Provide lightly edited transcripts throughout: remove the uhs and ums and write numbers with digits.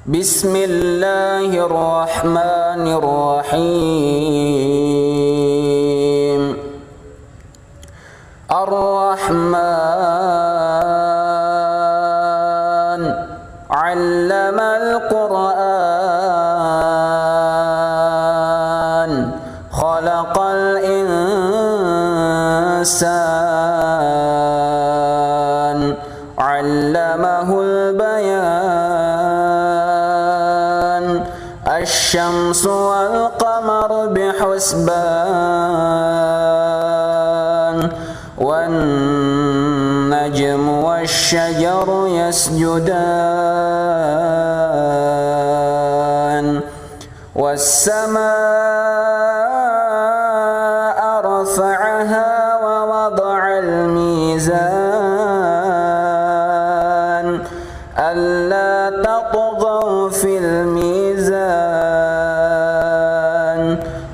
Bismillahirrahmanirrahim. Ar-Rahman 'allamal Qur'an, khalaqal insan, 'allamahul bayan. Asy-syamsu wal qamaru bihusban, wan najmu wasy-syajaru yasjudan, was-samaa'a rafa'aha wa wada'al mizan, alla tatghaw fil mizan,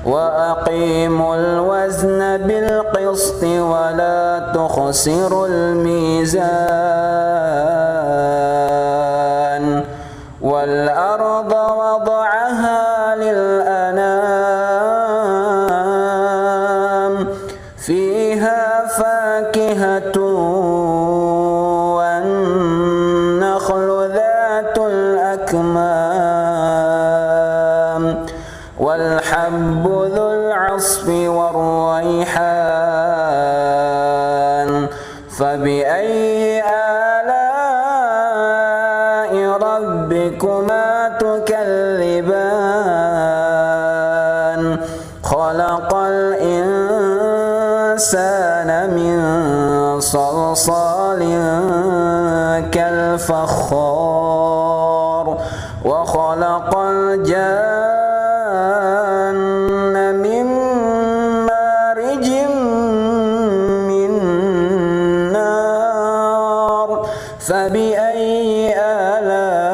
wa aqimul wazna bil qisti wa la tukhsirul mizan, wal arda wada'aha lil anam, fiha fakihatun wan nakhlu dhatul akmam, wal habbu dhul 'asfi war rayhan. Fabi'ayyi ala'i rabbikuma tukadziban. Khalaqal insana min salsalin kal fakhar, wa khalaqal janna min marijin min nar. Fabi'ayyi ala'i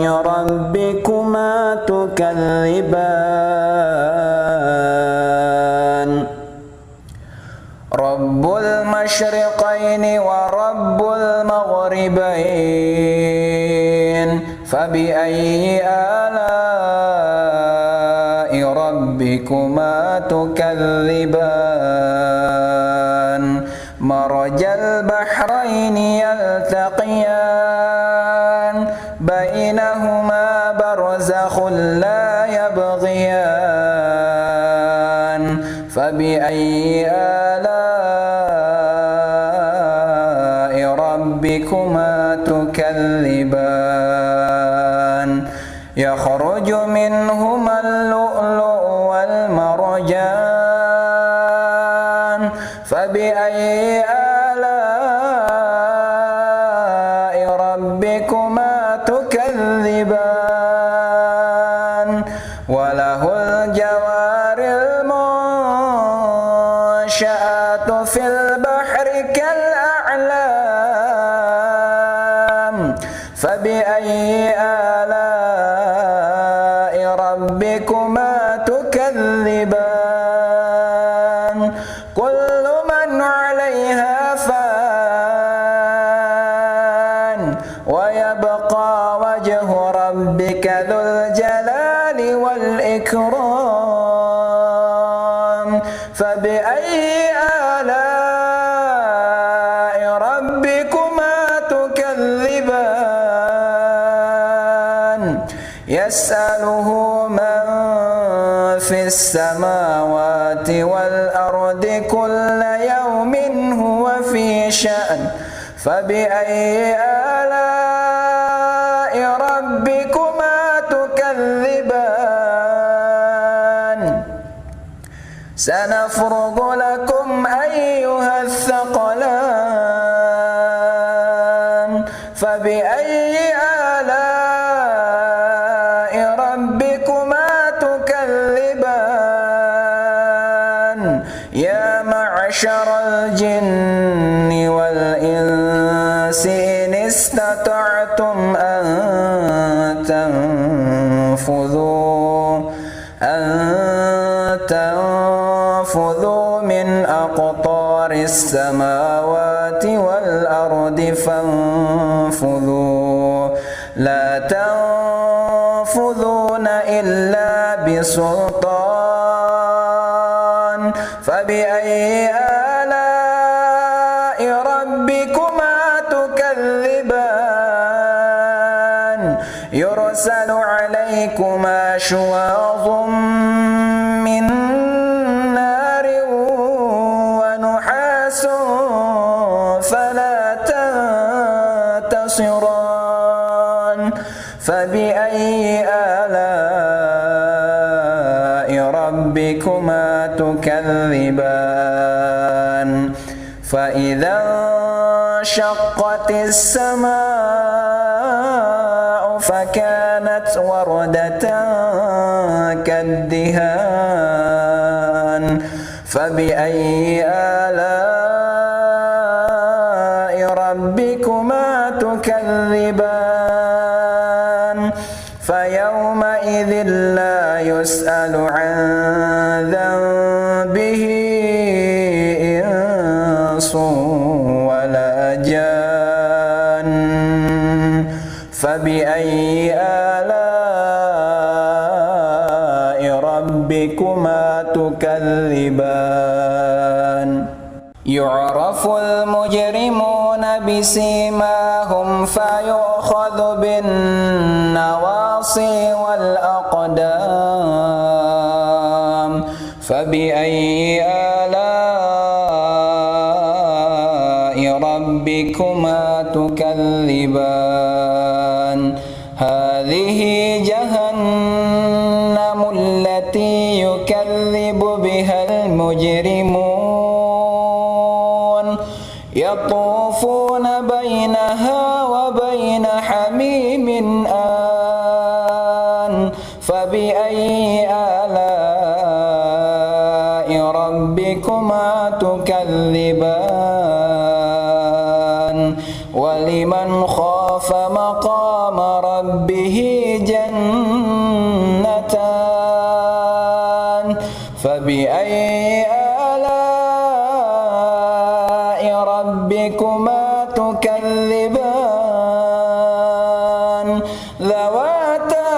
rabbikuma tukadziban. Rabbul masyriqaini wa rabbul maghribain. Fabi'ayyi ala'i rabbikuma tukadziban. Marajal bahraini yaltaqiyan, bainahuma barzakhun la yabghiyan. Fabi'ayyi ala'i rabbikuma tukadziban. Yakhruju minhuma al-lu'lu'u wal marjan. Fabi'ayyi ala'i rabbikuma tukadziban. Walahul jawaril munsha'atu fil bahri kal a'lam. Fabi'ayyi ala'i rabbikuma tukadziban. Kullu man 'alayha fan, wa yabqa wajhu rabbika dzul jalali wal ikram. Fabi'ayyi ala'i rabbikuma tukadziban. Yas'aluhu man fis samawati wal ardi kulla yawmin huwa fi sha'n. Fabi'ayyi ala'i rabbikuma tukadziban. Sanafrugu lakum ayyuhath thaqalan. Fabi'ayyi ala'i rabbikuma tukadziban. Ya ma'syaral jinni wal insi in istata'tum an tanfudhu min aqtaris samawati wal ardi fanfudhu لا تنفذون إلا بسلطان فبأي آلاء ربكما تكذبان يرسل عليكما شواظ من نار ونحاس فلا تنتصران فبأي آلاء ربكما تكذبان فإذا انشقت السماء فكانت وردة كالدهان فبأي آلاء ربكما تكذبان فيومئذ لا يسأل عن ذنبه إنس ولا جان فبأي آلاء ربكما تكذبان يعرف المجرمون بسيماهم فيؤخذ بالنواصي والأقدام فبأي آلاء ربكما تكذبان هذه جهنم التي يكذب بها المجرمون يطوفون بينها وبين حميم آن فبأي آلاء ربكما تكذبان ولمن خاف مقام ربه جنتان فبأي آلاء ربكما تكذبان ذواتا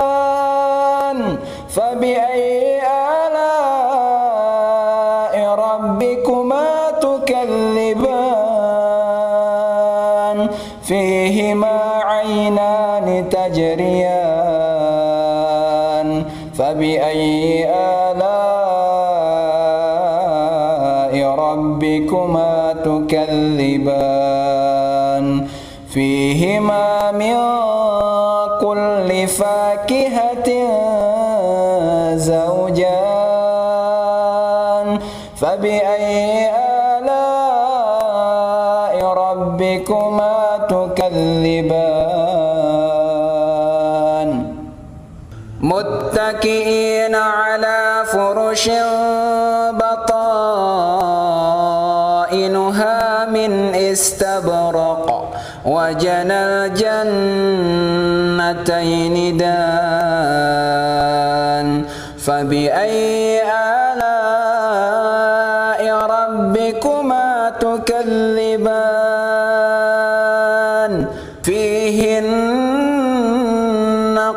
أفنان فبأي آلاء ربكما تكذبان فيهما عينان تجريان فبأي آلاء ربكما تكذبان فيهما من كل فاكهة زوجان فبأي آلاء ربكما تكذبان متكئين على فرش بطائنها من استبرق وجنى الجنتين دان فبأي آلاء ربكما تكذبان فيهن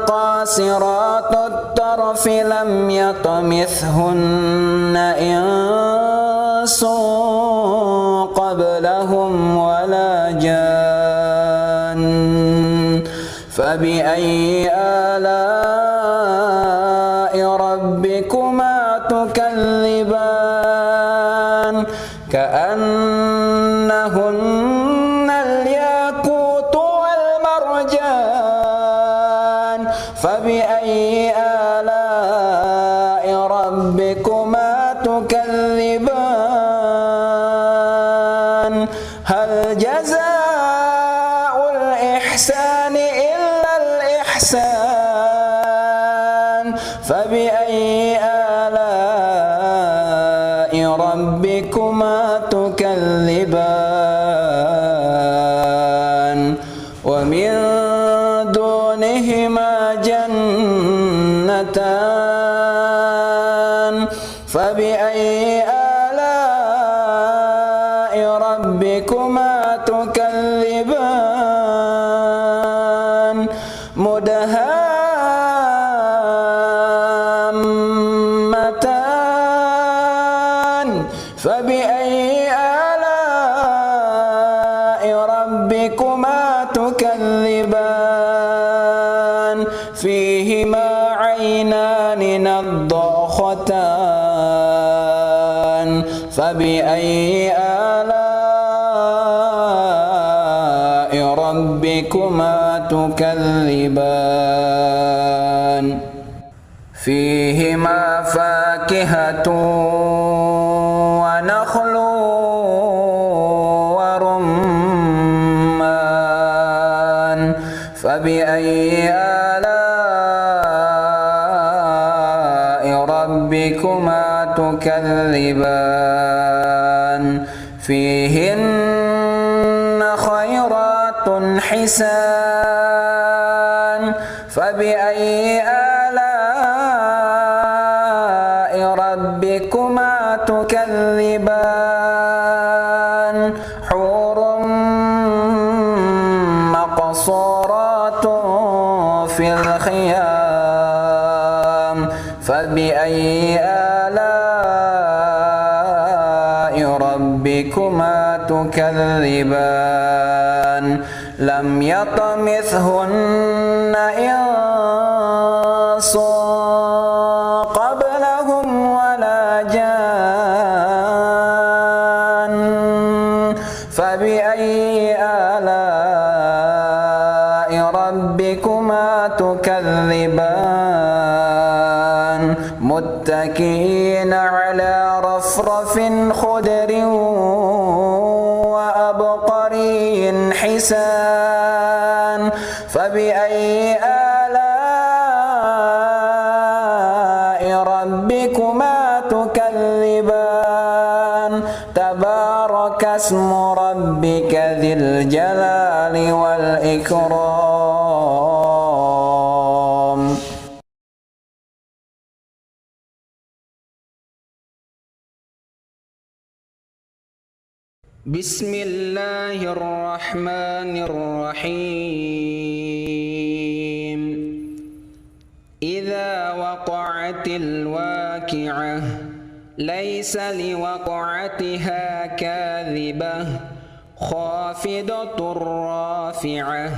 قاصرات الطرف لم يطمثهن إنس قبلهم ولا جان فبأي آلاء ربكما تكذبان كأنهن الياقوت والمرجان فبأي آلاء ربكما تكذبان هل جزاء الإحسان إلا الإحسان فبأي آلاء ربكما تكذبان ومن دونهما جنتان فبأي آلاء ربكما ربكما تكذبان مدهامتان فبأي آلاء ربكما تكذبان فيهما عينان نضاختان فبأي آلاء ربكما تكذبان فيهما فاكهة ونخل ورمان فبأي آلاء ربكما تكذبان فيهن خيرات حسان فبأي آلاء ربكما تكذبان حور مقصورات في الخيام فبأي آلاء ربكما تكذبان لم يطمثهن إنس قبلهم ولا جان فبأي آلاء ربكما تكذبان متكئين على رفرف خضر وأبقري حسان فبأي آلاء ربكما تكذبان تبارك اسم ربك ذي الجلال والإكرام. بسم الله الرحمن الرحيم إذا وقعت الواقعة ليس لوقعتها كاذبة خافضة رافعة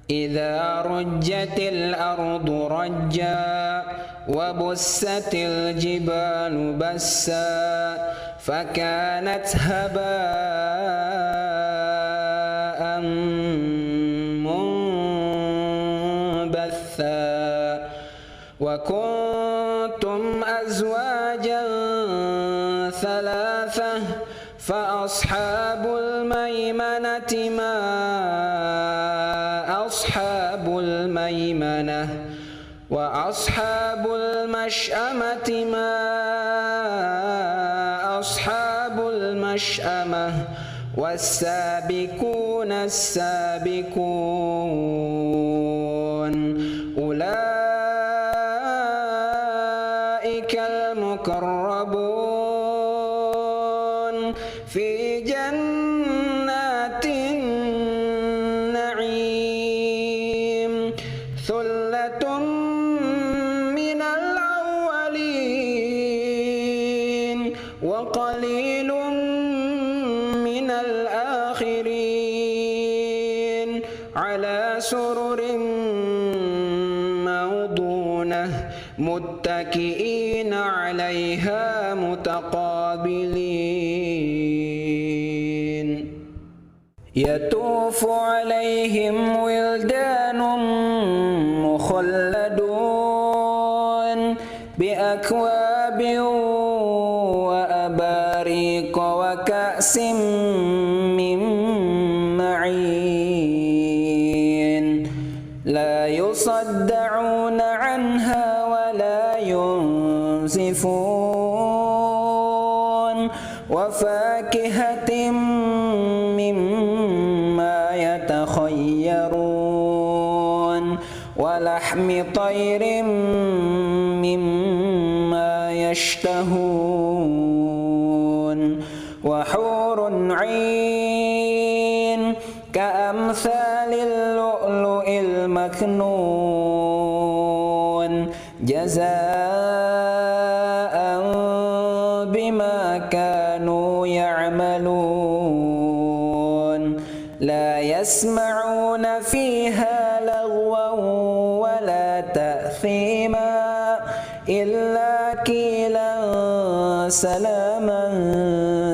إذا رجت الأرض رجا وبست الجبال بسا فكانت هباء منبثا وكنتم أزواجا ثلاثة فأصحاب الميمنة ما أصحاب الميمنة وأصحاب المشأمة ما أصحاب المشأمة والسابقون السابقون أولئك المقربون في جنات النعيم ثلة من الأولين وقليل من الآخرين على سرر موضونة متكئين عليها متقابلين يطوف عليهم ولدان مخلدون بأكواب وأباريق وكأس من معين لا يصدعون عنها ولا ينزفون وفاكهة مما يتخيرون ولحم طير مما يشتهون وحور عين كأمثال اللؤلؤ المكنون جزاء بما كانوا يعملون لا يسمعون فيها لغوا ولا تأثيما إلا قيلا سلاما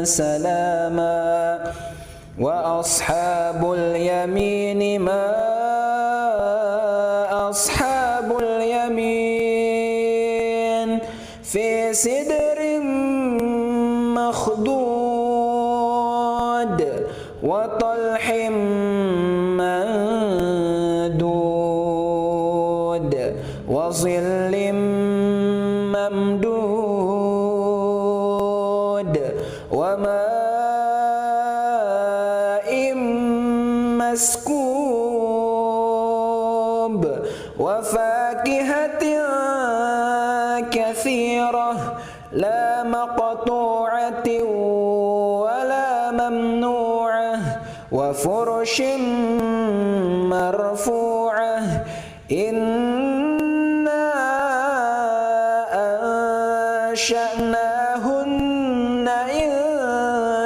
سلاما وأصحاب اليمين ما أصحاب اليمين في سدر مخضود وطلح منضود وظل ممدود وماء مسكوب وفاكهة كثيرة لا مقطوعة ولا ممنوعة وفرش مرفوعة إنا أنشأناهن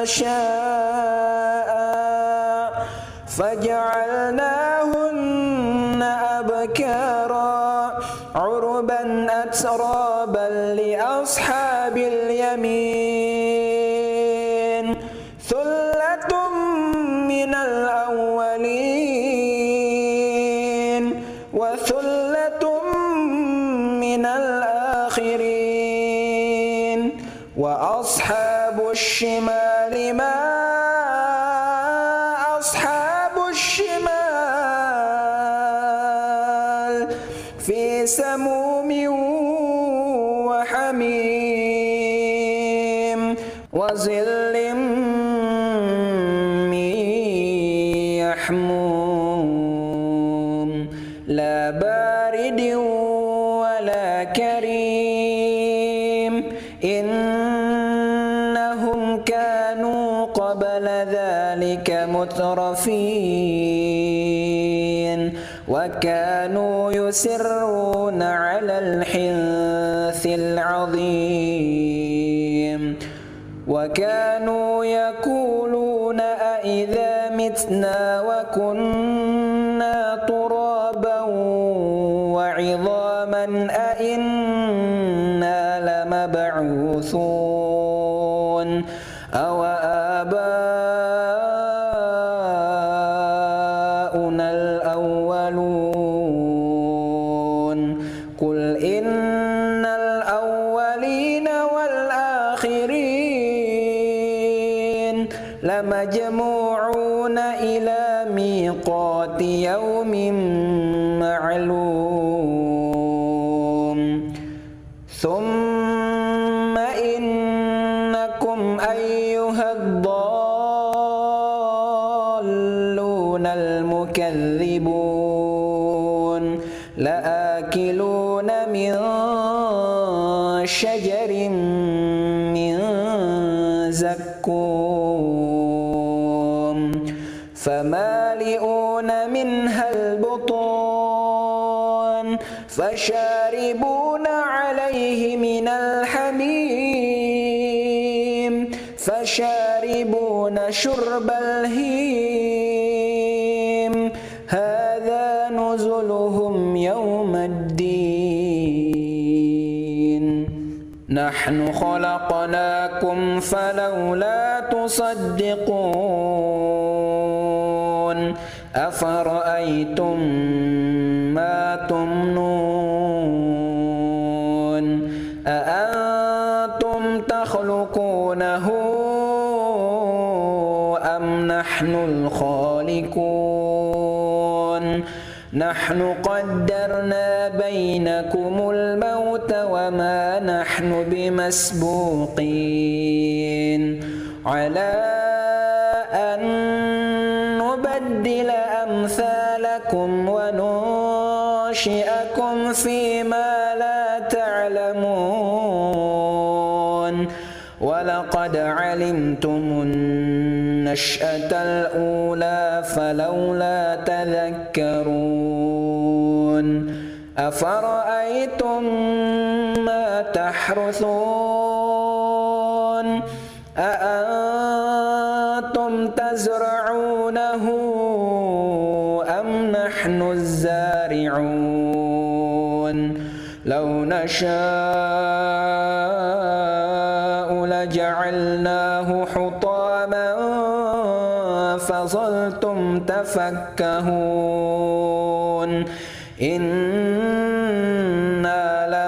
إنشاء فجعلناهن أبكارا عربا أترابا لأصحاب اليمين ثلة من الأولين وثلة من الآخرين وأصحاب الشمال ما أصحاب الشمال في سموم وحميم وظل من يحموم لا بارد ولا كريم إنهم كانوا قبل ذلك مترفين وكانوا يسرون على الحنث العظيم وكانوا يقولون أئذا متنا وكنا ترابا وعظاما أئنا لمبعوثون أو آباؤنا الأولون قل إن الأولين والآخرين لمجموعون إلى ميقات يوم معلوم ثم إنكم أيها الضالون المكذبون لآكلون من شجر من زقوم فمالئون منها البطون فشاربون عليه من الحميم فشاربون شرب الهيم هذا نزلهم يوم الدين نحن خلقناكم فلولا تصدقون أفرأيتم ما تمنون أأنتم تخلقونه أم نحن الخالقون نحن قدرنا بينكم الموت وما نحن بمسبوقين على أن نبدل أمثالكم وننشئكم فيما لا تعلمون ولقد علمتم النشأة الأولى فلولا تذكرون أفرأيتم ما تحرثون أأنتم تزرعونه أم نحن الزارعون لو نشاء لجعلناه حطاما فظلتم تفكهون إنا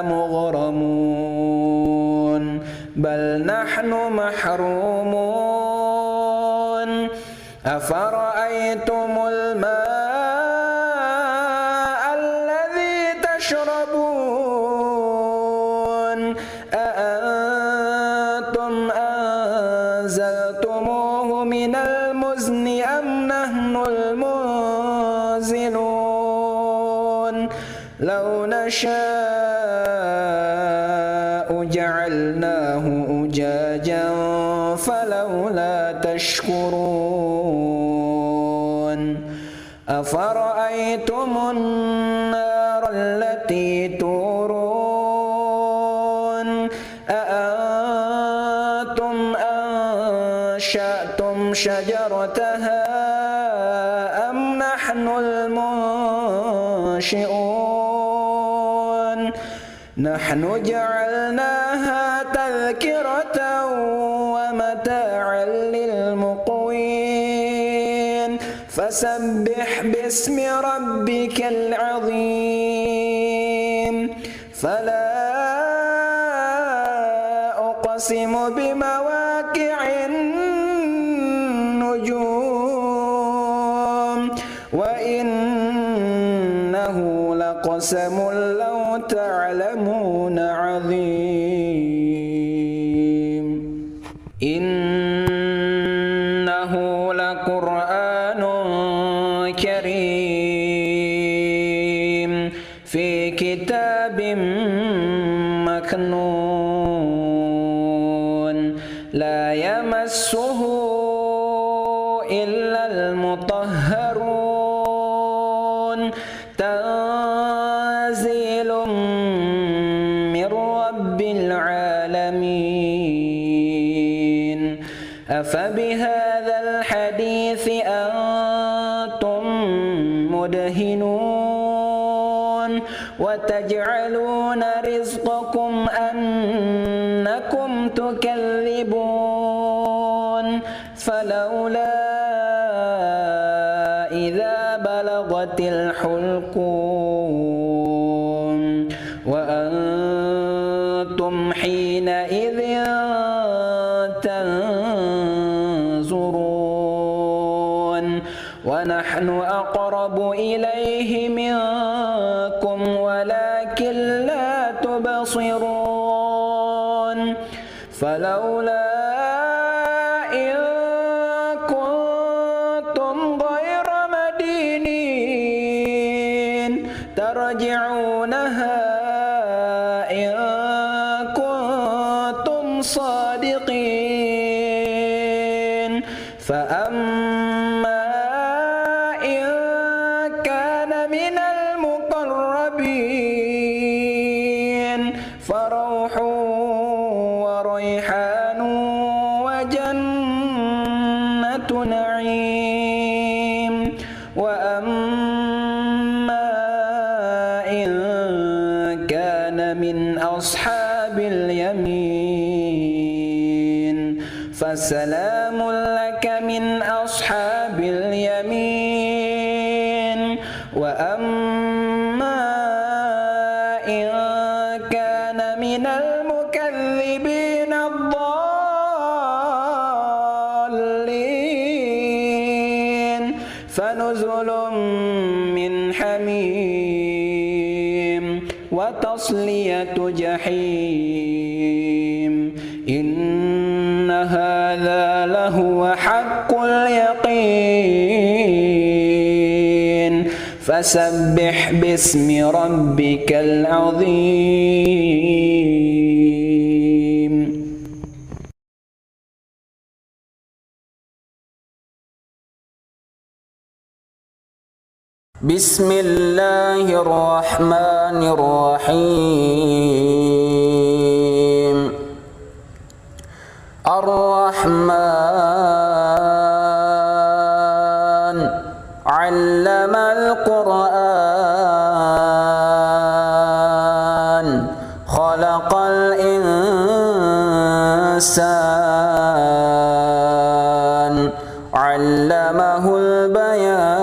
لمغرمون بل نحن محرومون أفرأيتم الماء الذي تشربون أأنتم أنزلتموه من المزن أم نحن المنزلون لو نشاء جعلناه أجاجا فلولا تشكرون أفرأيتم النار التي تورون أأنتم أنشأتم شجرتها أم نحن المنشئون نحن جعلناها تذكرة ومتاعا للمقوين فسبح باسم ربك العظيم فلا أقسم بمواقع النجوم وإنه لقسم لو تعلمون عظيم إنه لقرآن كريم في كتاب مكنون لا يمسه إلا المطهرون تنزيل من رب العالمين أفبهذا الحديث أنتم مدهنون وتجعلون رزقكم أنكم تكذبون فلولا إذا بلغت الحلقوم وأنتم حينئذ تنظرون ونحن أقرب إليه منكم ولكن لا تبصرون فلولا إن كنتم غير مدينين ترجعونها إن كنتم صادقين فأما إن كان من المقربين فروح وريحان وجنة نعيم وأما إن كان من أصحاب اليمين فسلام لك من أصحاب اليمين وأما إن كان من المكذبين الضالين فنزل من حميم وتصلية جحيم إن هذا لهو حق اليقين فسبح باسم ربك العظيم. Bismillahirrahmanirrahim. Ar-Rahman 'allamal Qur'an, khalaqal insan, 'allamahul bayan.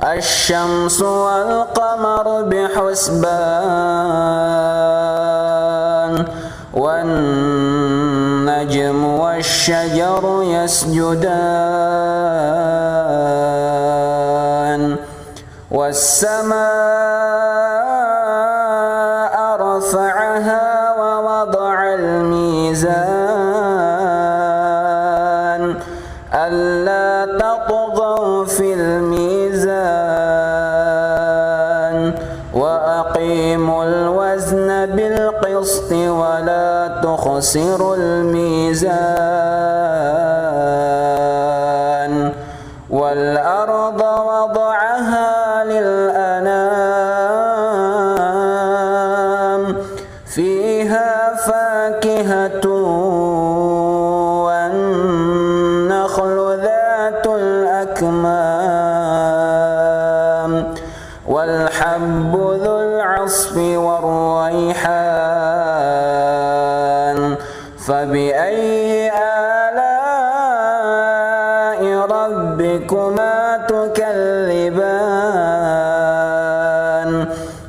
Asy-syamsu wal qamaru bihusban, wan najmu wasy-syajaru yasjudan, was-samaa'a rafa'aha wa wada'al mizan, alla tatghaw fil mizan, wa aqimul wazna bil qisti wa la tukhsirul mizan, wal arda wada'aha lil anam, fiha fakihatun wan nakhlu dhatul akmam, wal habbu dhul 'asfi war rayhan. Fabi'ayyi ala'i rabbikuma tukadziban.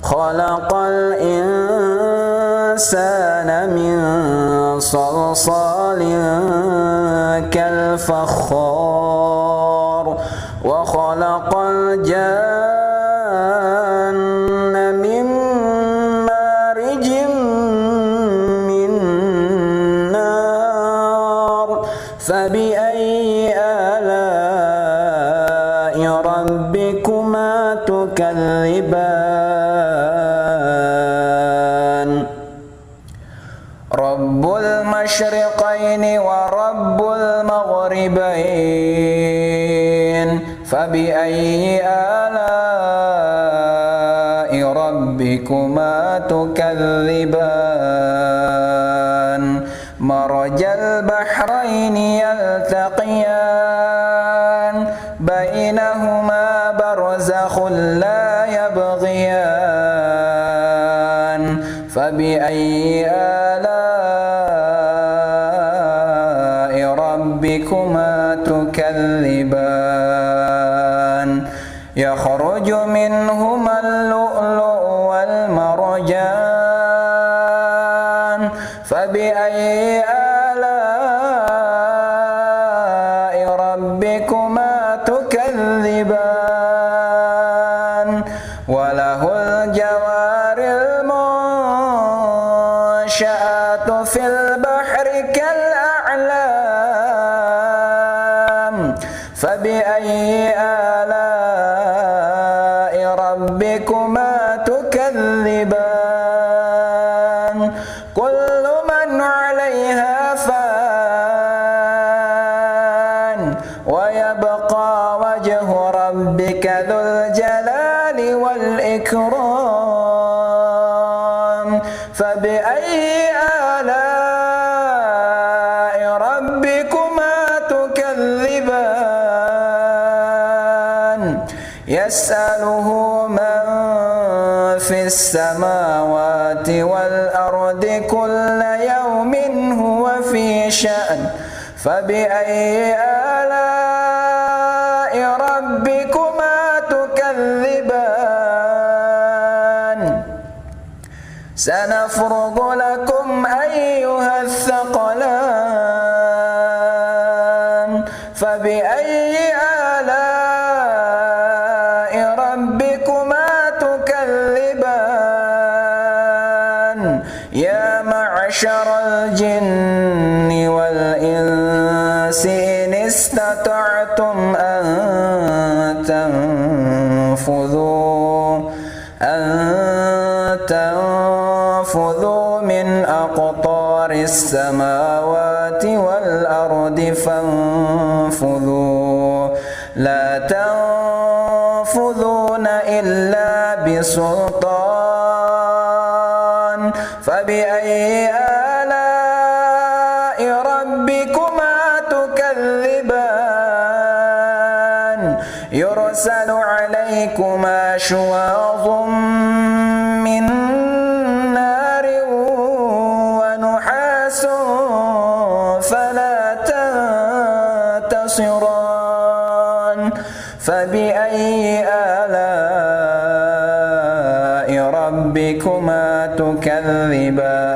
Khalaqal insana min salsalin kal fakhar, wa khalaqal janna min marijin min nar. Fabi'ayyi ala'i rabbikuma tukadziban. Rabbul masyriqaini wa rabbul maghribain, fabi'ayyi ala'i rabbikuma tukadziban. Marajal bahraini yaltaqiyan, bainahuma barzakhun la yabghiyan. Fabi'ayyi ala'i rabbikuma tukadziban. Yakhruju minhuma al-lu'lu'u wal marjan. Fabi'ayyi ala'i rabbikuma tukadziban. Walahul jawaril munsha'atu fil bahri kal a'lam. Fabi'ayyi ala'i rabbikuma tukadziban. Kullu man 'alayha fan, wa yabqa wajhu rabbika dzul jalali wal ikram. Fabi'ayyi ala'i rabbikuma tukadziban. Yas'aluhu man fis samawati wal ardi kulla yawmin huwa fi sha'n. Fabi'ayyi ala'i rabbikuma tukadziban. Sanafrugu lakum ayyuhal thaqalan. Fabi'ayyi ala'i rabbikuma tukadziban. Ya ma'syaral jinni wal insi in istata'tum an tanfudhu min aqtaris samawati wal ardi fanfudhu لا تنفذون إلا بسلطان فبأي آلاء ربكما تكذبان يرسل عليكما شواظ من نار ونحاس فلا تنتصران فبأي آلاء ربكما تكذبان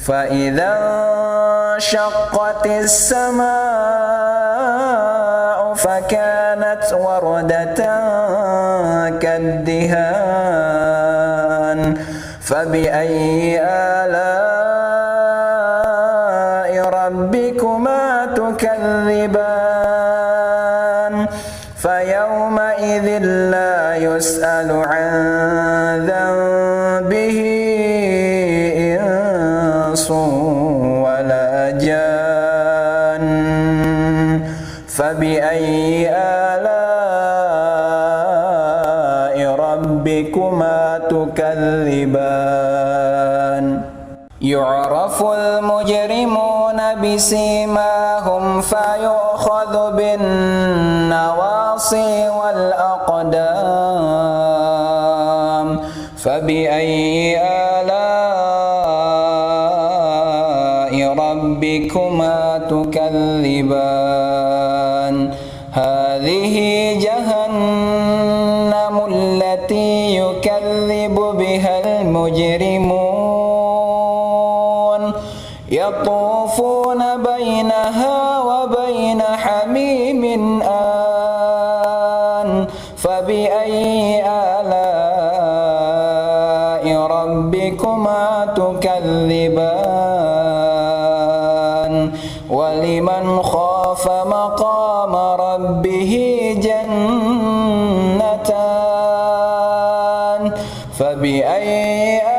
فإذا انشقت السماء فكانت وردة كالدهان فبأي آلاء ربكما تكذبان فيومئذ لا يسأل عن ذنبه إنس ولا جان فبأي آلاء ربكما تكذبان يعرف المجرمون بسيماهم فيؤخذ بالنواصي والأقدام فبأي آلاء ربكما تكذبان هذه جهنم التي يكذب بها المجرمون يطوفون بينها وبين حميم آن فبأي آلاء ربكما تكذبان ولمن خاف مقام ربه جنتان فبأي آلاء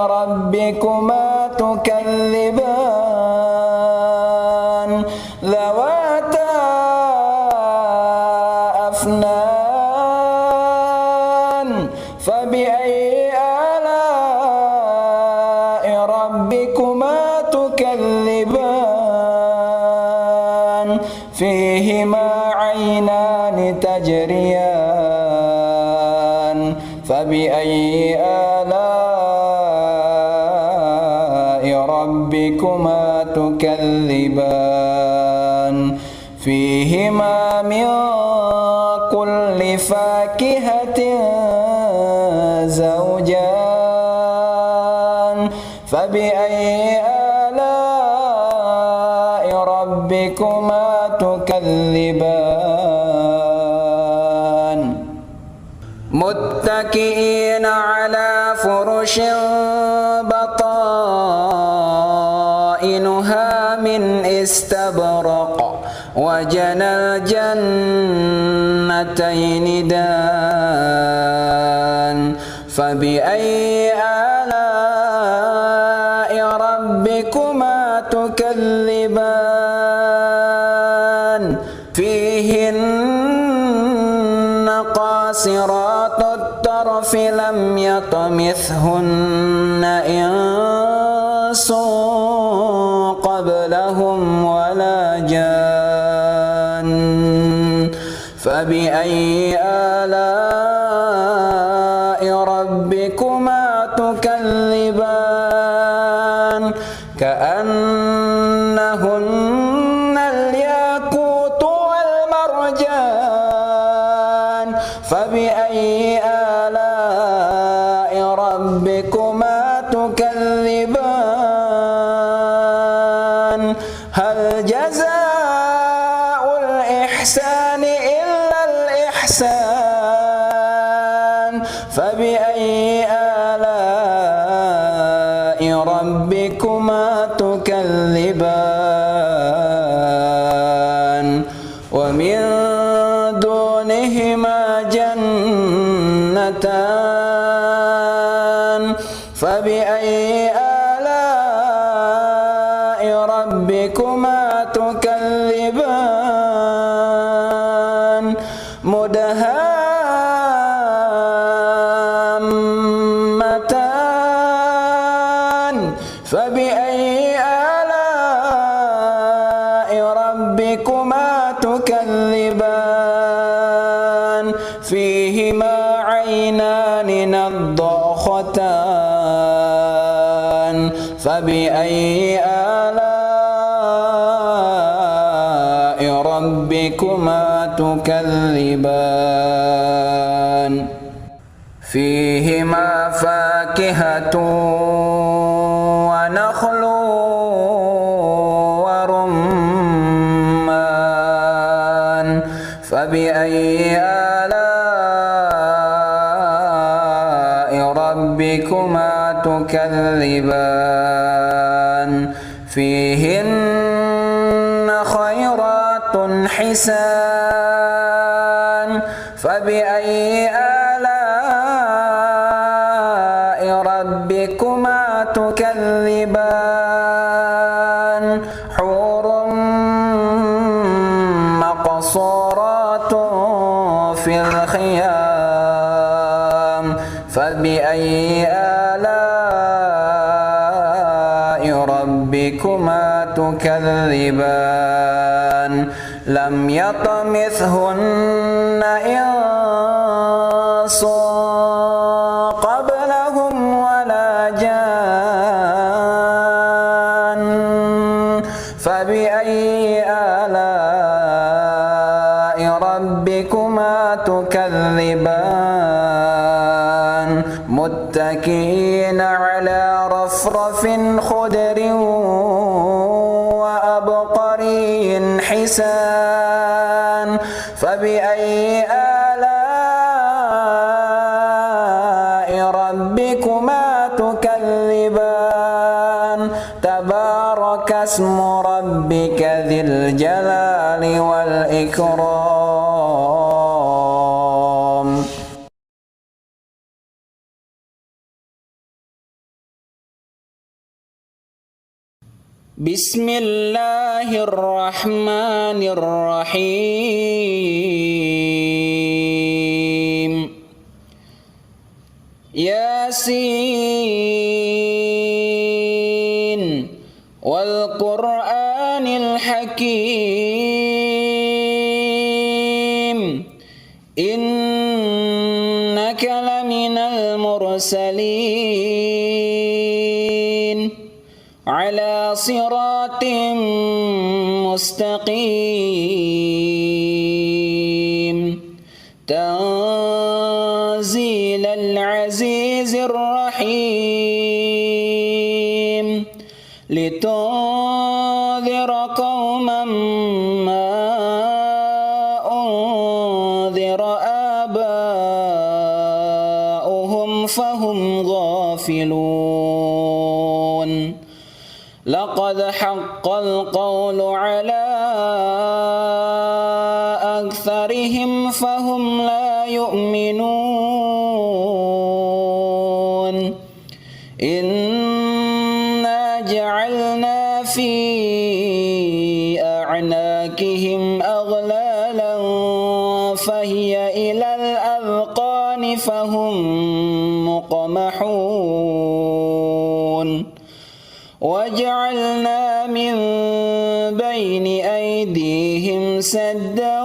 ربكما تكذبان ذواتا أفنان فبأي آلاء ربكما تكذبان فيهما عينان تجريان فبأي آلاء ربكما تكذبان فيهما من كل فاكهة زوجان فبأي آلاء ربكما تكذبان متكئين على فرش بطائنها من استبرق وجنى الجنتين دان فبأي آلاء ربكما تكذبان فيهن قاصرات الطرف لم يطمثهن إنس قبلهم ولا جان فبأي آلاء ربكما تكذبان كأنهن الياقوت والمرجان فبأي آلاء ربكما تكذبان هل جزاء الإحسان إلا الإحسان فبأي آلاء ربكما تكذبان ومن دونهما جنتان فبأي آلاء ربكما تكذبان مدهامتان فبأي آلاء ربكما تكذبان فيهما عينان نضاختان فبأي آلاء ربكما تكذبان فيهما فاكهة ونخل ورمان فبأي آلاء ربكما تكذبان فيهن خيرات حسان فبأي آلاء ربكما تكذبان حور مقصورات في الخيام فبأي آلاء ربكما تكذبان لم يطمثهن إنس قبلهم ولا جان فبأي آلاء ربكما تكذبان متكئين على رفرف خضر وأبقري حسان فبأي آلاء ربكما تكذبان تبارك اسم ربك ذي الجلال والإكرام بسم الله الرحمن الرحيم ياسين والقرآن الحكيم إنك لمن المرسلين على صراط مستقيم تنزيل العزيز الرحيم لتنذر قوما ما أنذر آباؤهم فهم غافلون لقد حق القول على أكثرهم فهم لا يؤمنون إنا جعلنا في أعناقهم أغلالا فهي إلى الأذقان فهم مقمحون وجعلنا من بين أيديهم سدا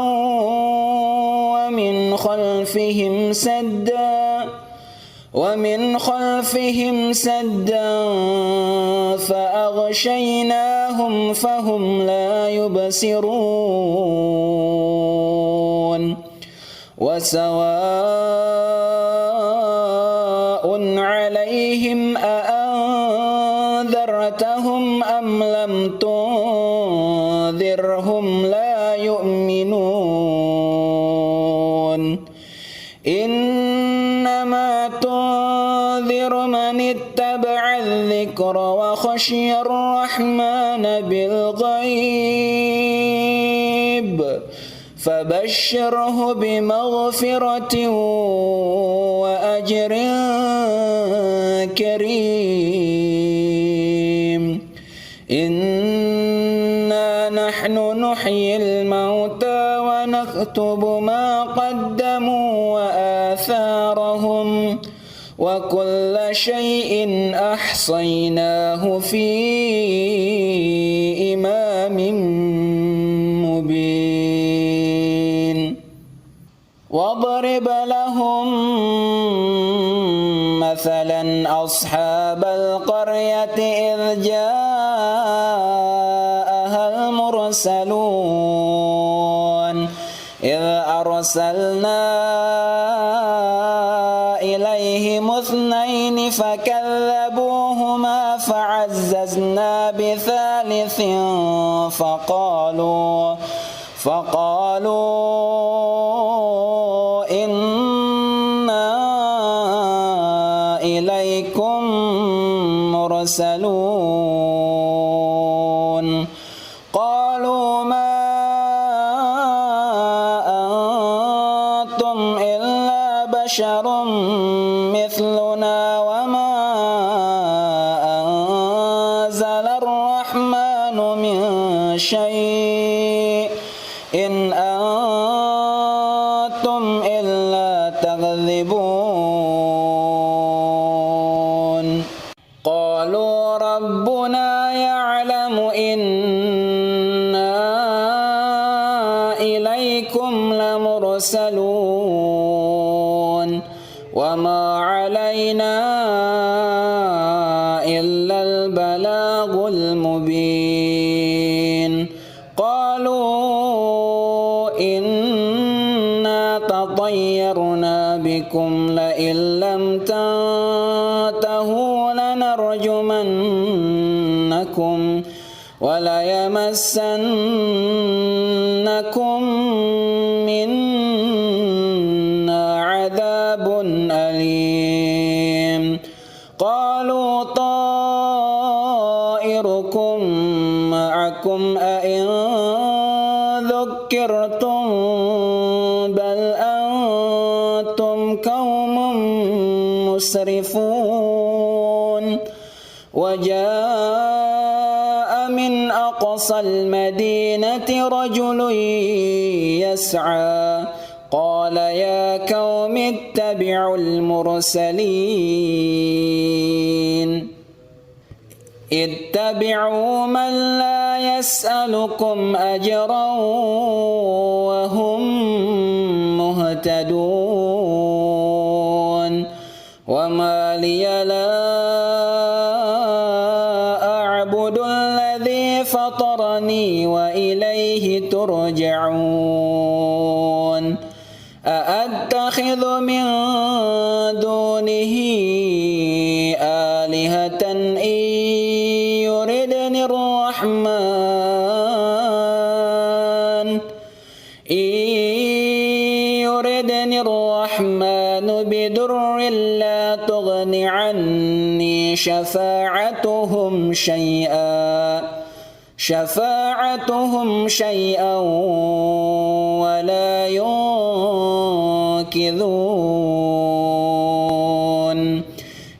ومن خلفهم سدا فأغشيناهم فهم لا يبصرون وسواء عليهم أأنذرتهم أم لم تنذرهم لا يؤمنون إنما تنذر من اتبع الذكر وخشي الرحمن بالغيب فبشره بمغفرة وأجر كريم نحن نحيي الموتى ونكتب ما قدموا وآثارهم وكل شيء أحصيناه في إمام مبين واضرب لهم مثلا أصحاب القرية إذ جاءها المرسلون إذ أرسلنا إليهم اثنين فكذبوهما فعززنا بثالث فقالوا إنا إليكم مرسلون قالوا ما أنتم إلا بشر مثلنا وما أنزل الرحمن من شيء إن أنتم إلا تكذبون قالوا ربنا يعلم إنا إليكم لمرسلون وما علينا إلا البلاغ المبين قالوا إنا تطيرنا بكم لئن لم تنتهوا لنرجمنكم وليمسنكم منا عذاب أليم قالوا طائركم معكم أئن ذكرتم بل أنتم قوم مسرفون وجاء من أقصى المدينة رجل يسعى قال يا قوم اتبعوا المرسلين اتبعوا من لا يسألكم أجرا وهم مهتدون وما لي لا أعبد الذي فطرني وإليه ترجعون أأتخذ من دونه آلهة إن يردني الرحمن بضر لا تغن عني شفاعتهم شيئا ولا ينقذون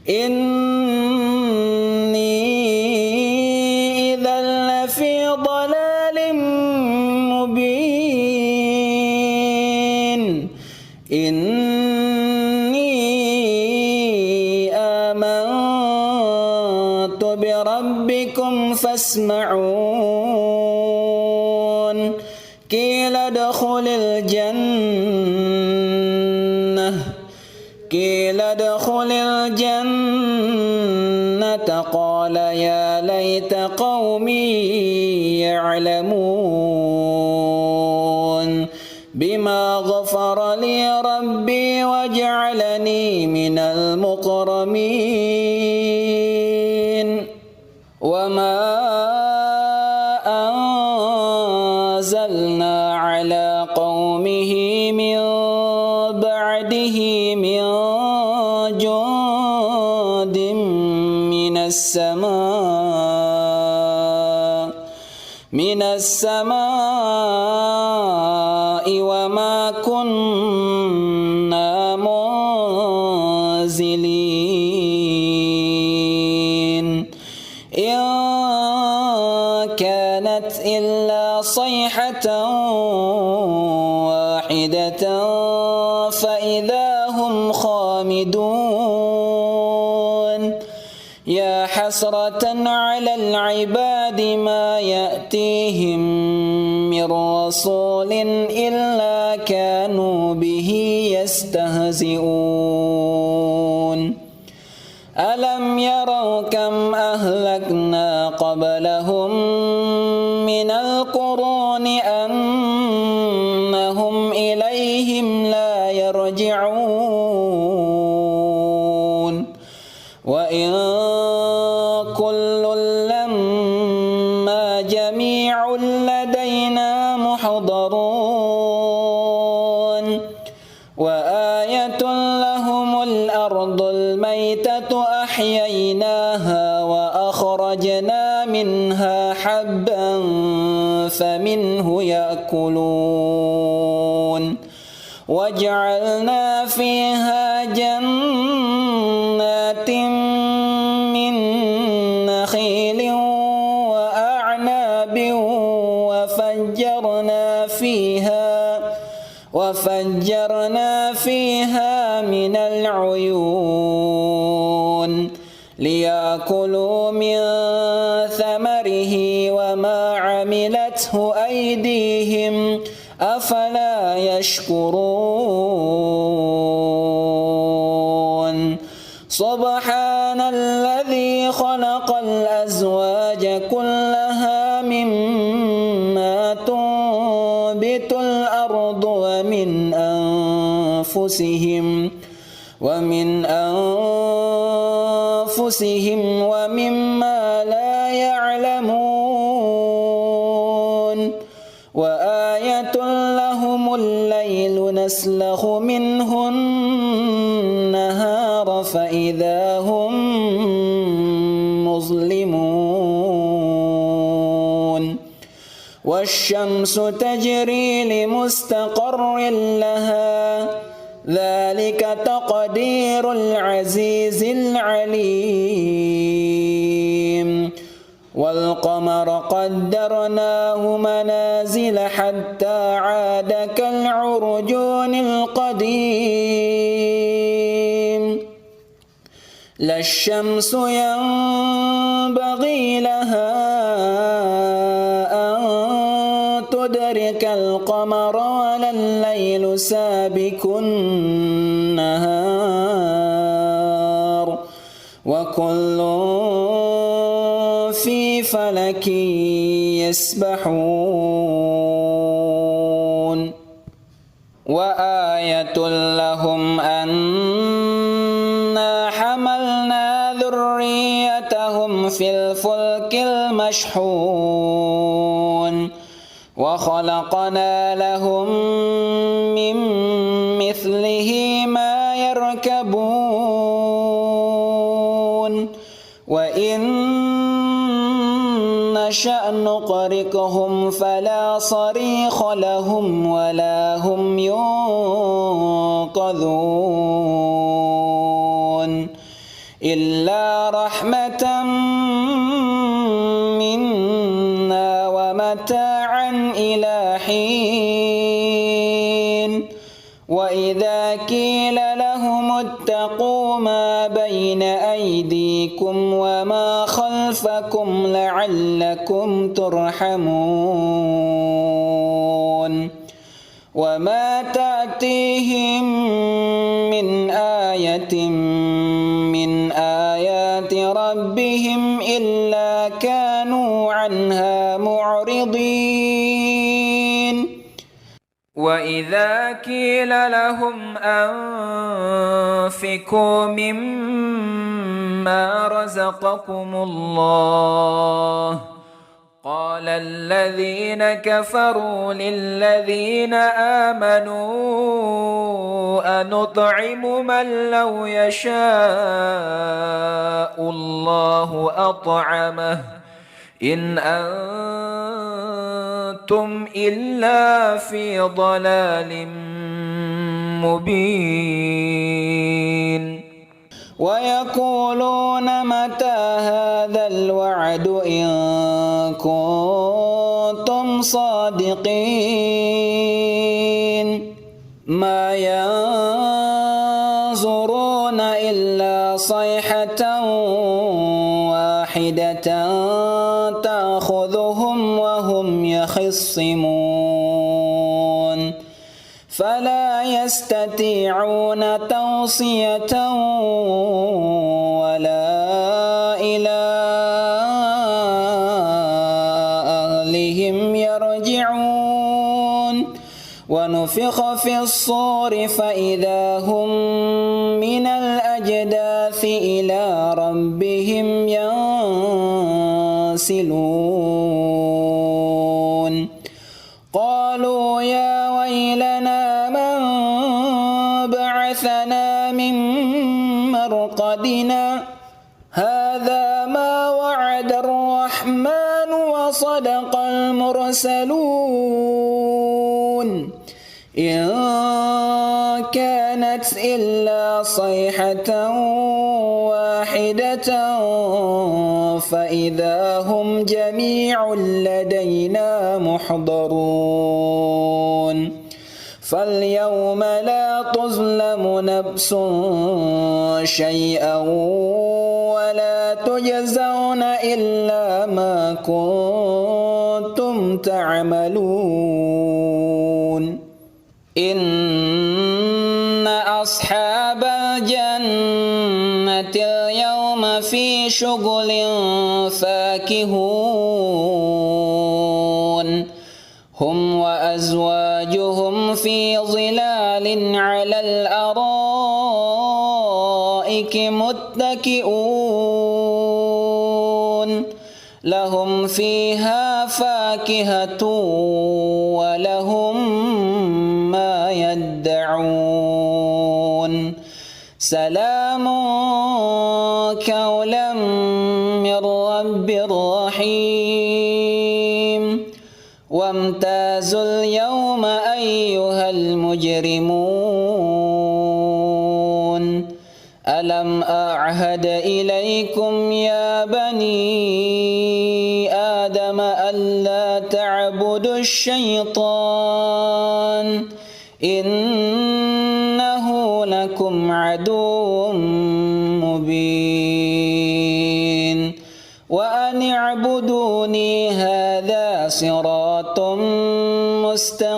إني إذا لفي ضلال مبين إني آمنت بربكم فاسمعون قيل ادخل الجنة قال يا ليت قومي يعلمون بما غفر لي ربي وجعلني من المكرمين وما أنزلنا على قومه من بعده من جند من السماء وما كنا منزلين إن كان كانت إلا صيحة واحدة فإذا هم خامدون يا حسرة على العباد ما يأتيهم من رسول إلا كانوا به يستهزئون ألم يروا كم أهلكنا قبلهم من القرون أنهم إليهم لا يرجعون وإن كل لما جميع لدينا محضرون وآية لهم الأرض الميتة أحييناها وأخرجنا منها حبا فمنه يأكلون وجعلنا فيها جنات من نخيل وأعناب وفجرنا فيها من العيون ليأكلوا من ثمره وما عملته أيديهم أفلا يشكرون سبحان الذي خلق الأزواج كلها مما تنبت الأرض ومن أنفسهم ومما لا يعلمون وآية لهم الليل نسلخ منه النهار فإذا هم مظلمون والشمس تجري لمستقر لها ذلك تقدير العزيز العليم والقمر قدرناه منازل حتى عاد كالعرجون القديم لا الشمس ينبغي لها أن تدرك القمر ولا الليل سابق النهار وكل في فلك يسبحون وآية لهم أنا حملنا ذريتهم في الفلك المشحون وخلقنا لهم من مثله ما يركبون وإن نشأ نغرقهم فلا صريخ لهم ولا هم ينقذون إلا رحمة منا ومتاعا إلى حين وإذا قيل لهم اتقوا ما بين أيديكم وما خلفكم لعلكم ترحمون وما تأتيهم من آية من آيات ربهم إلا كانوا عنها معرضين وإذا قيل لهم أنفقوا مما رزقكم الله قال الذين كفروا للذين آمنوا أنطعم من لو يشاء الله أطعمه إن أنتم إلا في ضلال مبين ويقولون متى هذا الوعد إن كنتم صادقين ما ينظرون إلا صيحة واحدة تأخذهم وهم يخصمون فلا يستطيعون توصية ولا إلى أهلهم يرجعون ونفخ في الصور فإذا هم من الأجداث إلى ربهم ينسلون قالوا يا ويلنا من بعثنا من مرقدنا هذا ما وعد الرحمن وصدق المرسلون إن كانت إلا صيحة واحدة فإذا هم جميع لدينا محضرون فاليوم لا تظلم نفس شيئا ولا تجزون إلا ما كنتم تعملون إن أصحاب الجنة اليوم في شغل فاكهون هم وأزواجهم في ظلال على الأرائك متكئون لهم فيها فاكهة ولهم ما يدعون سلام قولا من رب رحيم وامتازوا اليوم أيها المجرمون ألم أعهد إليكم يا بني آدم ألا تعبدوا الشيطان إنه لكم عدو مبين وأن اعبدوني هذا صراط مستقيم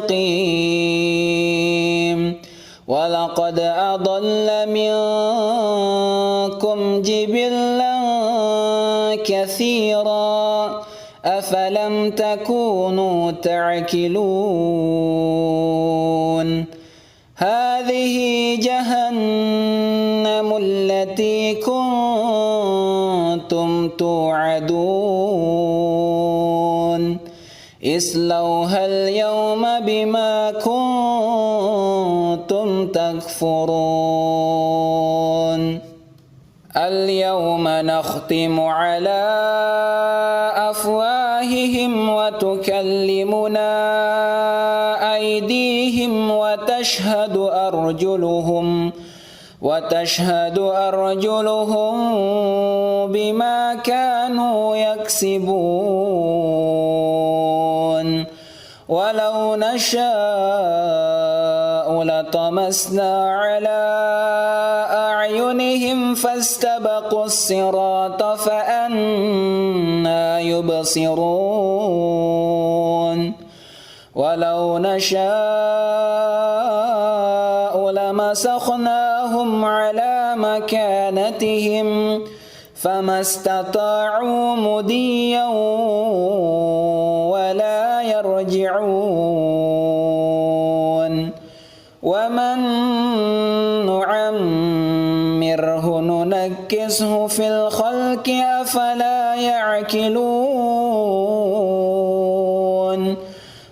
ولقد أضل منكم جبلا كثيرا أفلم تكونوا تعقلون هذه جهنم التي كنتم توعدون اصلوها اليوم بما كنتم تكفرون اليوم نختم على أفواههم وتكلمنا أيديهم وتشهد أرجلهم بما كانوا يكسبون ولو نشاء لطمسنا على أعينهم فاستبقوا الصراط فأنى يبصرون ولو نشاء لمسخناهم على مكانتهم فما استطاعوا مضيا ولا يرجعون ومن نعمره ننكسه في الخلق أفلا يعقلون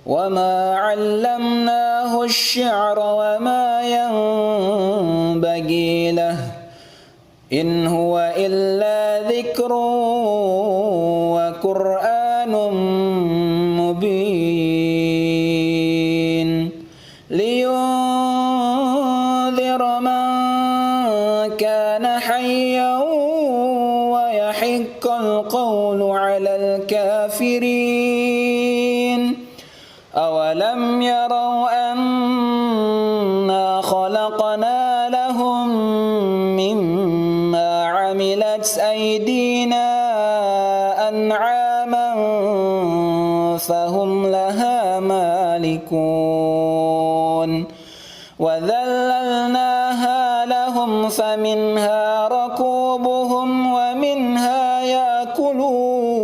وما علمناه الشعر وما ينبغي له إن هو إلا ذكر وقرآن مبين لينذر من كان حيا ويحق القول على الكافرين أولم يروا أنا خلقنا لهم مما عملت أيدينا أنعاما فهم لها مالكون وذللناها لهم فمنها ركوبهم ومنها يأكلون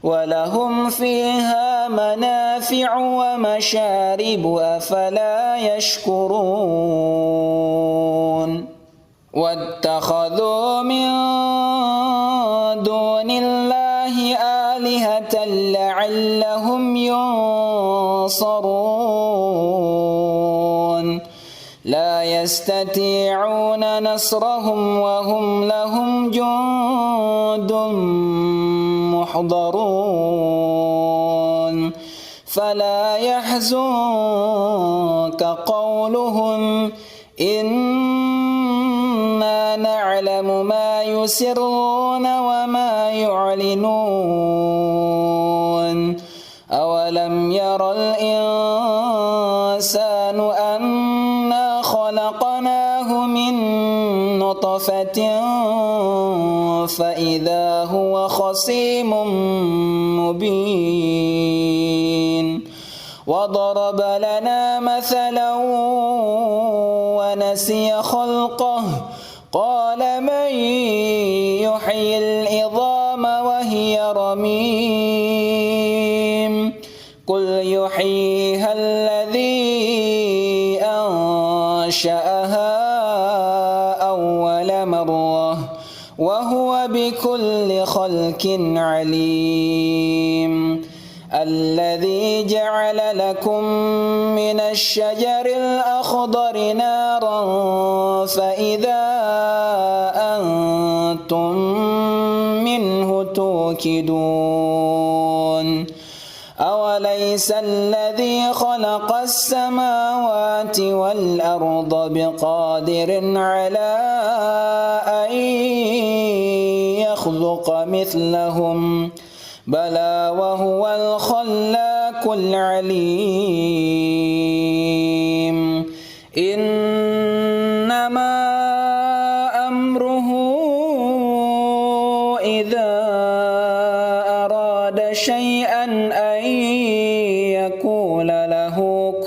ولهم فيها منافع ومشارب أفلا يشكرون واتخذوا من دون الله آلهة لعلهم ينصرون لا يستطيعون نصرهم وهم لهم جند محضرون فلا يحزنك قولهم إنا نعلم ما يسرون وما يعلنون أولم ير الإنسان أنا خلقناه من نطفة فإذا هو خصيم مبين وضرب لنا مثلا ونسي خلقه قال من يحيي العظام وهي رميم قل يحييها الذي أنشأها أول مرة وهو بكل خلق عليم الذي جعل لكم من الشجر الأخضر نارا فإذا أنتم منه توقدون أوليس الذي خلق السماوات والأرض بقادر على أن يخلق مثلهم بلى وهو الخلاق العليم إنما أمره إذا أراد شيئا أن يقول له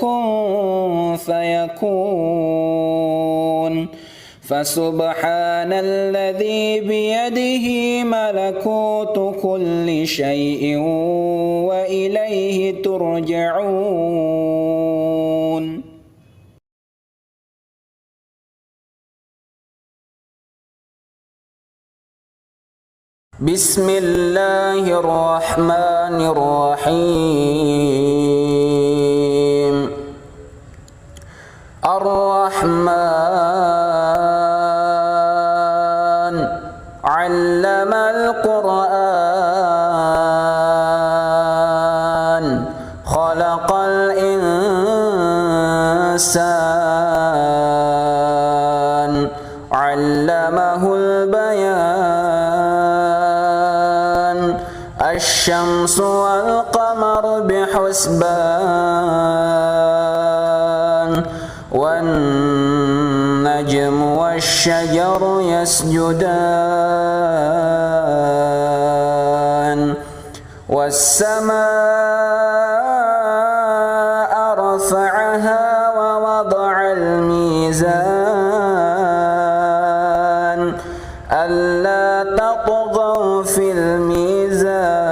كن فيكون فسبحان الذي بيده ملكوت كل شيء وإليه ترجعون بسم الله الرحمن الرحيم الرحمن علم القرآن خلق الإنسان علمه البيان الشمس والقمر بحسبان والنجم والشجر يسجدان والسماء رفعها ووضع الميزان ألا تطغوا في الميزان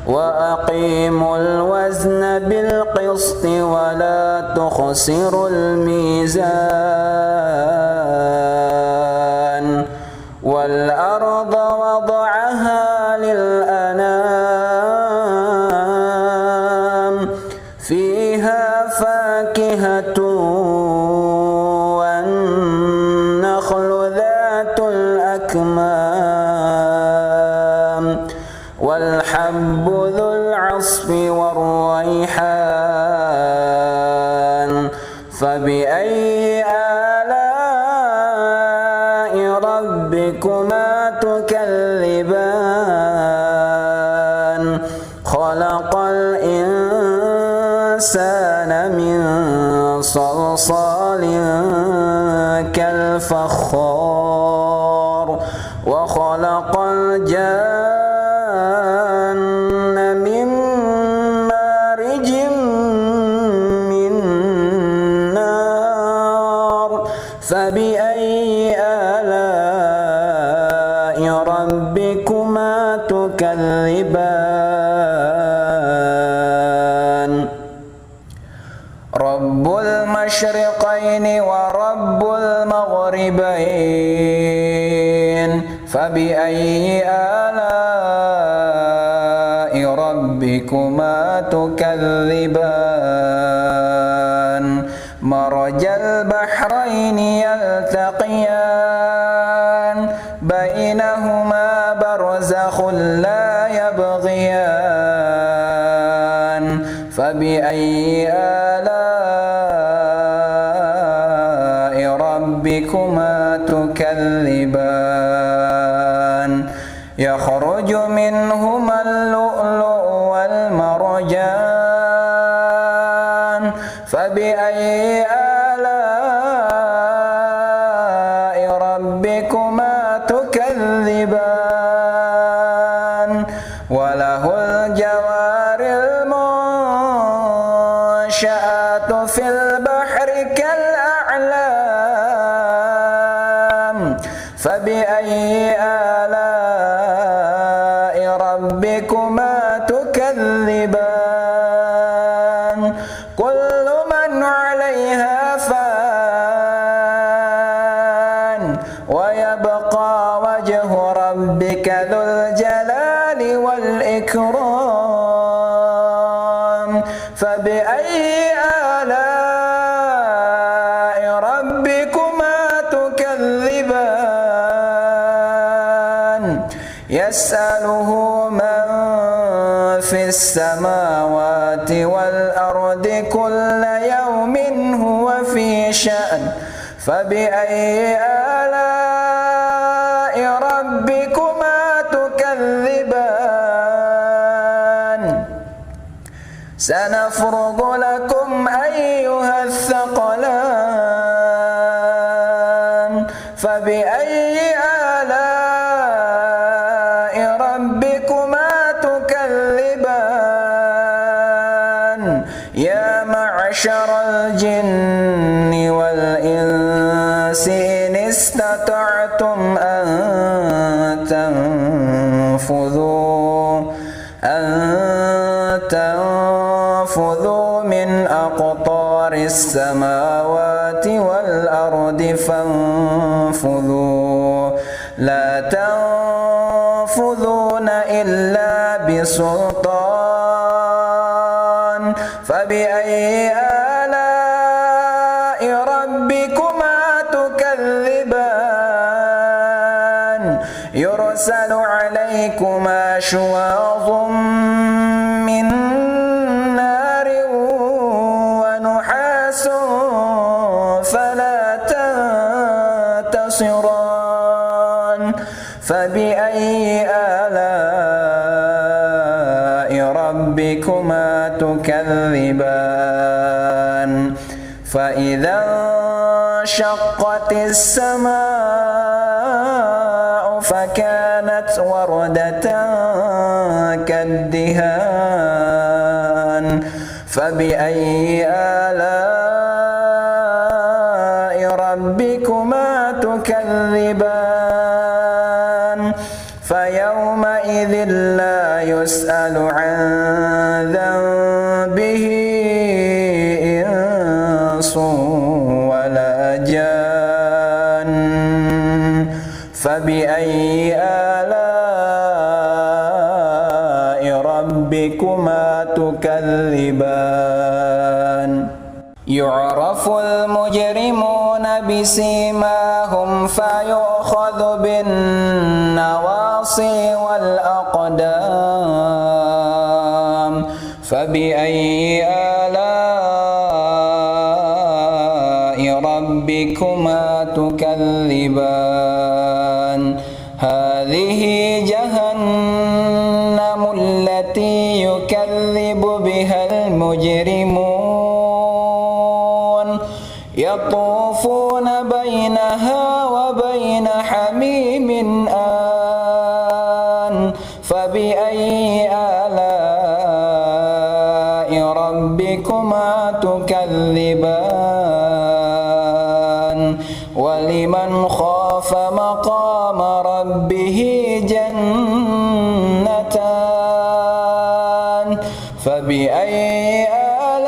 وأقيموا الوزن بالقسط ولا تخسروا الميزان والأرض وضعها للأنام فيها فاكهة والنخل ذات الأكمام والحب ذو العصف والريحان فبأي آلاء ربكما تكذبان الفخار وخلق الجن من مارج من نار فبأي آلاء ربكما تكذبان رب المشرقين ورب المغربين فبأي آلاء ربكما تكذبان مرج البحرين يلتقيان بينهما برزخ لا يبغيان فبأي آلاء ربكما تكذبان يخرج منهما اللؤلؤ والمرجان فبأي آلاء ربكما تكذبان وله الجوار المنشآت في البحر كالأعلام فبأي آلاء ربكما تكذبان كل من عليها فان ويبقى وجه ربك ذو الجلال والإكرام فبأي آلاء ربكما تكذبان يسأله من في السماوات والأرض كل يوم هو في شأن فبأي آلاء ربكما تكذبان سنفرغ لكم أيها الثقلان فبأي آلاء ربكما تكذبان يا معشر الجن والإنس إن استطعتم أن تنفذوا من أقطار السماوات والأرض فانفذوا لا تنفذون إلا بسلطان فبأي آلاء ربكما تكذبان يرسل عليكما شواظ من نار ونحاس فلا تنتصران فبأي آلاء ربكما تكذبان فإذا انشقت السماء فكانت وردة كالدهان فبأي آلاء ربكما تكذبان فيومئذ لا يسأل عن ذنبه إنس ولا جان فبأي آلاء ربكما تكذبان يعرف المجرمون بسيماهم فيؤخذ بالنواصي والأقدام فبأي آلاء ربكما تكذبان هذه جهنم التي يكذب بها المجرمون يطوفون بينها حميم آن فبأي آلاء ربكما تكذبان ولمن خاف مقام ربه جنتان فبأي آلاء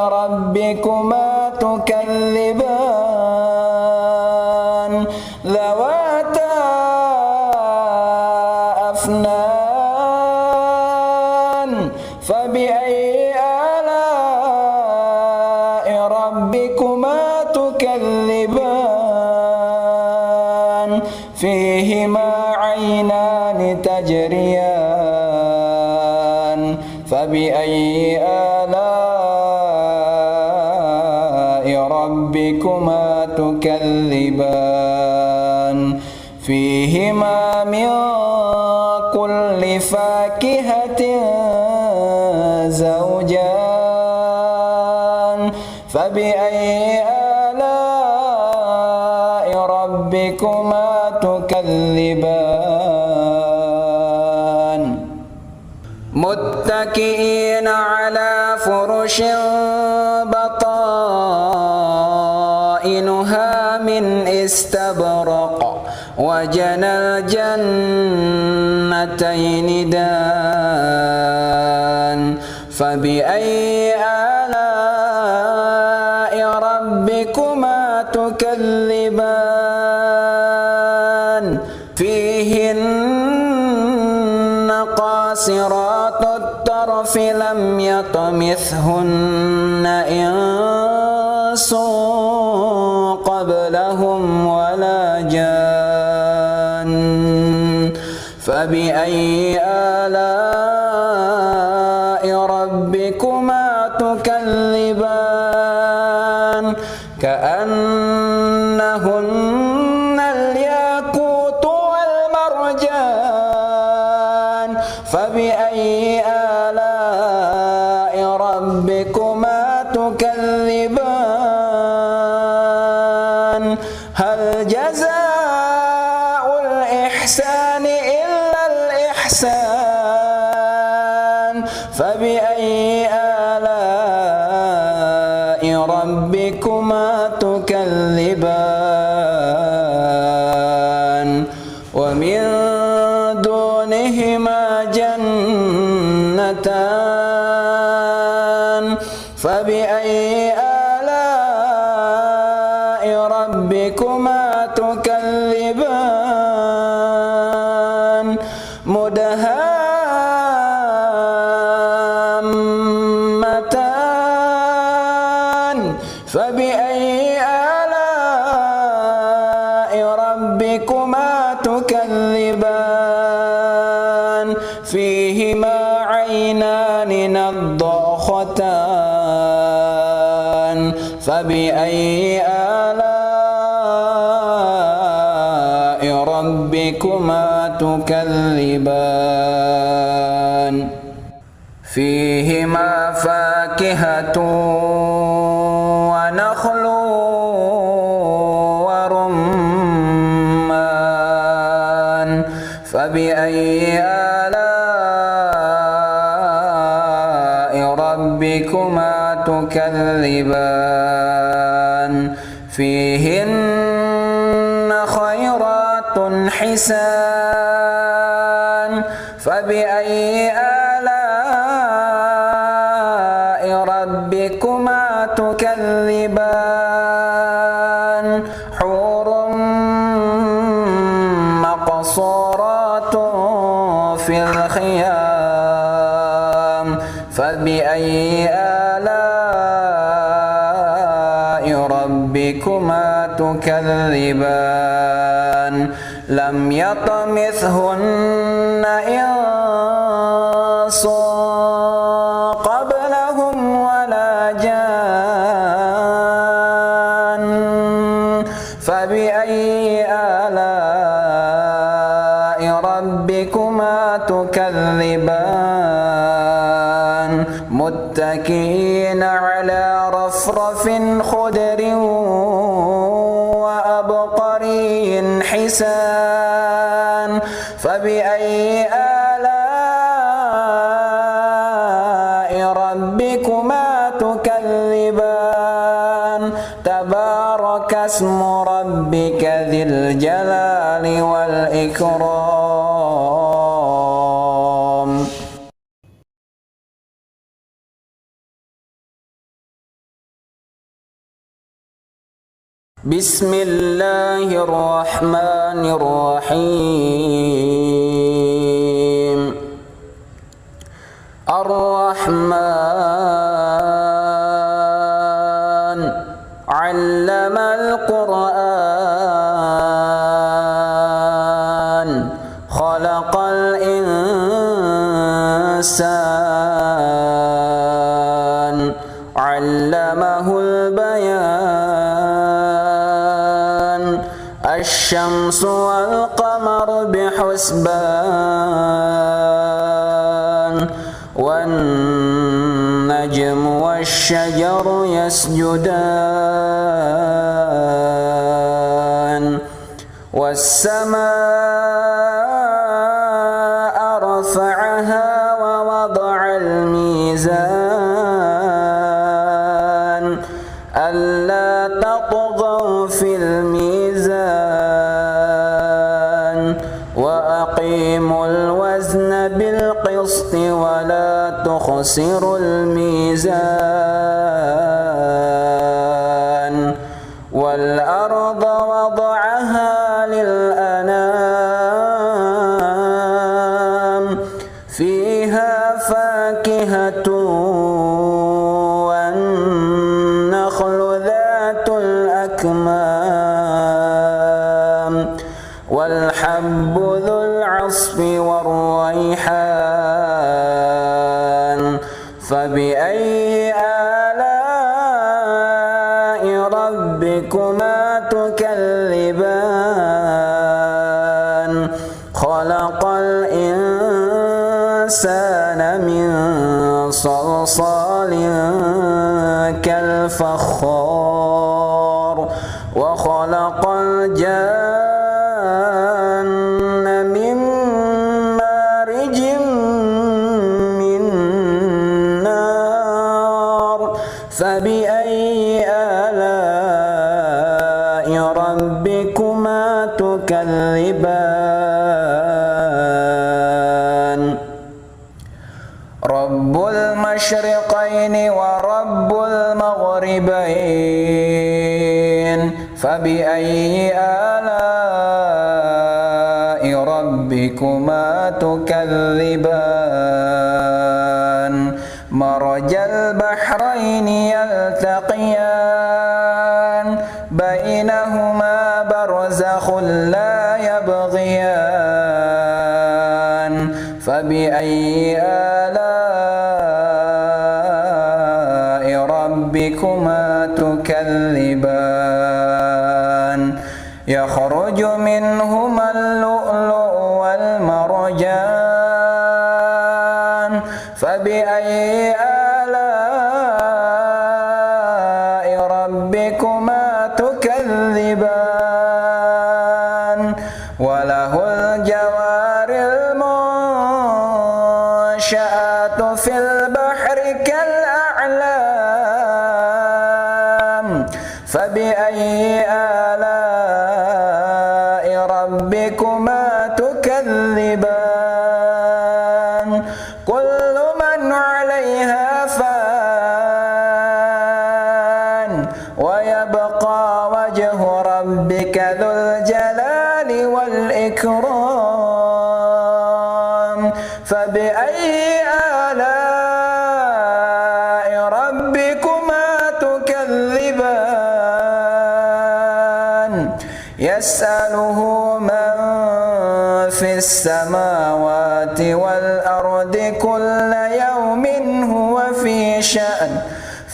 ربكما تكذبان ذواتا أفنان فبأي آلاء ربكما تكذبان فيهما عينان تجريان فبأي آلاء ربكما تكذبان فيهما من كل فاكهة زوجان فبأي آلاء ربكما تكذبان متكئين على فرش بطائنها من استبرق وجنى الجنتين دان فبأي آلاء ربكما تكذبان فيهن قاصرات الطرف لم يطمثهن إنس قبلهم ولا جان فبأي آلاء ربكما تكذبان كأنهن الياقوت والمرجان فبأي آلاء ربكما تكذبان هل جزاء الإحسان إلا الإحسان فبأي آلاء ربكما تكذبان ومن دونهما جنتان فبأي آلاء ربكما تكذبان مدهامتان فبأي آلاء ربكما تكذبان فيهما عينان نضاختان فبأي آلاء ربكما تكذبان فيهما فاكهة ونخل ورمان فبأي آلاء ربكما تكذبان فيهن خيرات حسان فبأي آلاء ربكما تكذبان حور مقصورات في الخيام فبأي آلاء ربكما تكذبان لم يطمثهن إنس قبلهم ولا جان فبأي آلاء ربكما تكذبان متكئين على رفرف خضر الحسان فبأي آلاء ربكما تكذبان تبارك اسم ربك ذي الجلال والإكرام. بسم الله الرحمن الرحيم. الرحمن علم القرآن خلق الإنسان علمه البيان الشمس والقمر بحسبان والنجم والشجر يسجدان والسماء رفعها ووضع الميزان ألا تطغوا في الميزان وأقيموا الوزن بالقسط ولا تخسروا الميزان والأرض وضعها للأنام فيها فاكهة والنخل ذات الأكمام والحب ذو العصف والريحان فبأي آلاء ربكما تكذبان خلق الإنسان من صلصال كالفخار وخلق الجان من مارج من نار فبأي آلاء ربكما تكذبان رب المشرقين ورب المغربين فبأي آلاء ربكما تكذبان مرج البحرين يلتقيان بينهما برزخ لا يبغيان فبأي آلاء ربكما تكذبان يخرج منهما اللؤلؤ والمرجان فبأي آلاء ربكما تكذبان وله الجوار المنشآت في البحر كالأعلام فبأي آلاء ربكما تكذبان كل من عليها فان ويبقى وجه ربك ذو الجلال والإكرام فبأي آلاء ربكما تكذبان يسأله من في السماوات والأرض كل يوم هو في شأن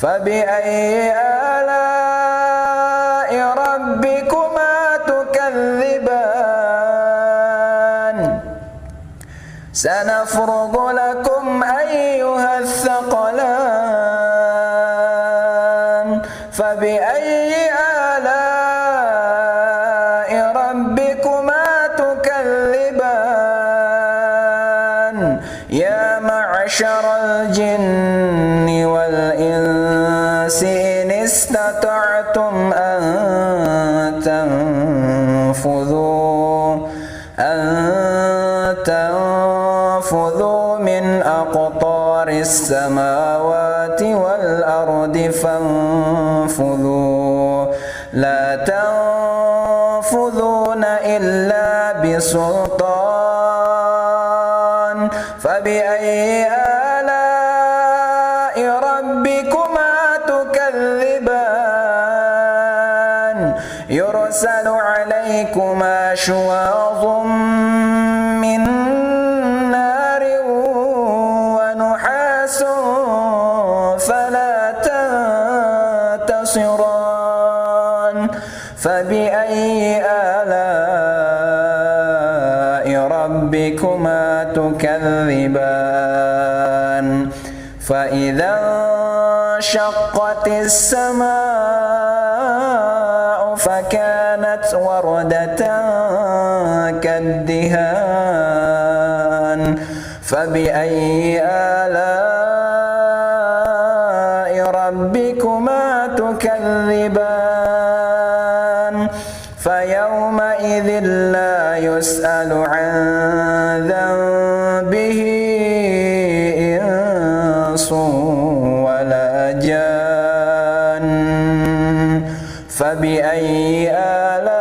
فبأي آلاء ربكما تكذبان سنفرغ لكم أيها الثقلان فبأي آلاء ربكما يا معشر الجن والإنس إن استطعتم أن تنفذوا من أقطار السماوات والأرض فانفذوا لا تنفذون إلا بسلطان فبأي آلاء ربكما تكذبان يرسل عليكما شواظ من نار ونحاس فلا تنتصران فبأي آلاء ربكما تكذبان فإذا انشقت السماء فكانت وردة كالدهان فبأي آلاء ربكما تكذبان فيومئذ لا يسأل عن ذنبه إنس ولا جان فبأي آلاء